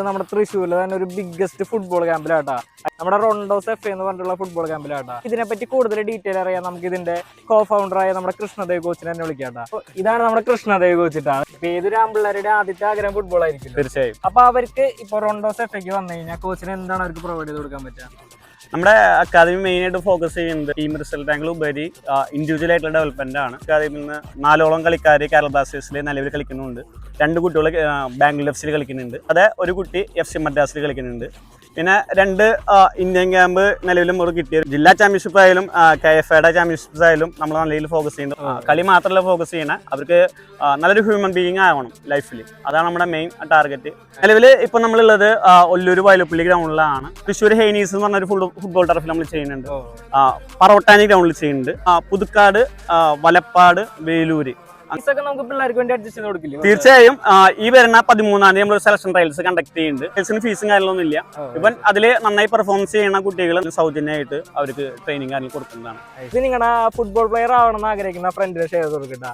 നമ്മുടെ തൃശ്ശൂരിൽ തന്നെ ഒരു ബിഗ്ഗസ്റ്റ് ഫുട്ബോൾ ക്യാമ്പിലാട്ടാ, നമ്മുടെ റോണ്ടോസ് എഫ് എന്ന് പറഞ്ഞിട്ടുള്ള ഫുട്ബോൾ ക്യാമ്പിലാട്ടാ. ഇതിനെപ്പറ്റി കൂടുതൽ ഡീറ്റെയിൽ അറിയാൻ നമുക്ക് ഇതിന്റെ കോ ഫൗണ്ടറായ നമ്മുടെ കൃഷ്ണദേവ് കോച്ചിനെ തന്നെ വിളിക്കാട്ടാ. ഇതാണ് നമ്മുടെ കൃഷ്ണദേവ് കോച്ചിട്ടാ. ഏതൊരു ആമ്പിള്ളേരുടെ ആദ്യത്തെ ആഗ്രഹം ഫുട്ബോൾ ആയിരിക്കും തീർച്ചയായും. അപ്പൊ അവർക്ക് ഇപ്പൊ റോണ്ടോസ് എഫ് വന്നു കഴിഞ്ഞാൽ കോച്ചിന് എന്താണ് അവർക്ക് പ്രൊവൈഡ് ചെയ്ത് കൊടുക്കാൻ പറ്റുക? നമ്മുടെ അക്കാദമി മെയിൻ ആയിട്ട് ഫോക്കസ് ചെയ്യുന്നത് ടീം റിസൾട്ടാങ്കിൽ ഉപരി ഇൻഡിവിജ്വൽ ആയിട്ടുള്ള ഡെവലപ്മെന്റ് ആണ്. അക്കാദമിയിൽ നിന്ന് 4ഓളം കളിക്കാർ കേരള ബ്ലാസ്റ്റേഴ്സിൽ നിലവിൽ കളിക്കുന്നുണ്ട്. 2 കുട്ടികൾ ബാംഗ്ലൂർ എഫ് സിയിൽ കളിക്കുന്നുണ്ട്. അതെ, ഒരു കുട്ടി FC മദ്രാസിൽ കളിക്കുന്നുണ്ട്. പിന്നെ 2 ഇന്ത്യൻ ക്യാമ്പ് നിലവിലും ഒരു കിട്ടിയ ജില്ലാ ചാമ്പ്യൻഷിപ്പ് ആയാലും KFAയുടെ ചാമ്പ്യൻഷിപ്സ് ആയാലും നമ്മൾ നല്ല രീതിയിൽ ഫോക്കസ് ചെയ്യുന്നത്. കളി മാത്രമല്ല ഫോക്കസ് ചെയ്യണേ, അവർക്ക് നല്ലൊരു ഹ്യൂമൻ ബീയിങ് ആവണം ലൈഫിൽ. അതാണ് നമ്മുടെ മെയിൻ ടാർഗറ്റ്. നിലവിൽ ഇപ്പൊ നമ്മളുള്ളത് ഒല്ലൂർ വയലുപ്പള്ളി ഗ്രൗണ്ടിലാണ്. തൃശ്ശൂർ ഹെയ്നീസ് എന്ന് പറഞ്ഞൊരു ഫുട്ബോൾ ടർഫിൽ നമ്മൾ ചെയ്യുന്നുണ്ട്. പറവട്ടാനി ഗ്രൗണ്ടിൽ ചെയ്യുന്നുണ്ട്. പുതുക്കാട്, വലപ്പാട്, വേലൂര്. നമുക്ക് പിള്ളേർക്ക് വേണ്ടി അഡ്ജസ്റ്റ് ചെയ്ത് കൊടുക്കില്ല? തീർച്ചയായും. ഈ വരുന്ന 13-ാം തീയതി നമ്മൾ സെലക്ഷൻ ട്രയൽസ് കണ്ടക്ട് ചെയ്യുന്നുണ്ട്. ട്രയൽസിന് ഫീസും കാര്യങ്ങളൊന്നും ഇല്ല. ഇവൻ അതിൽ നന്നായി പെർഫോമൻസ് ചെയ്യുന്ന കുട്ടികൾ സൗജന്യമായിട്ട് അവർക്ക് ട്രെയിനിങ് കാര്യങ്ങൾ കൊടുക്കുന്നതാണ്. ഇത് നിങ്ങളുടെ ഫുട്ബോൾ പ്ലെയർ ആവണമെന്ന് ആഗ്രഹിക്കുന്ന ഫ്രണ്ടിന് ഷെയർ കൊടുക്കട്ടെ.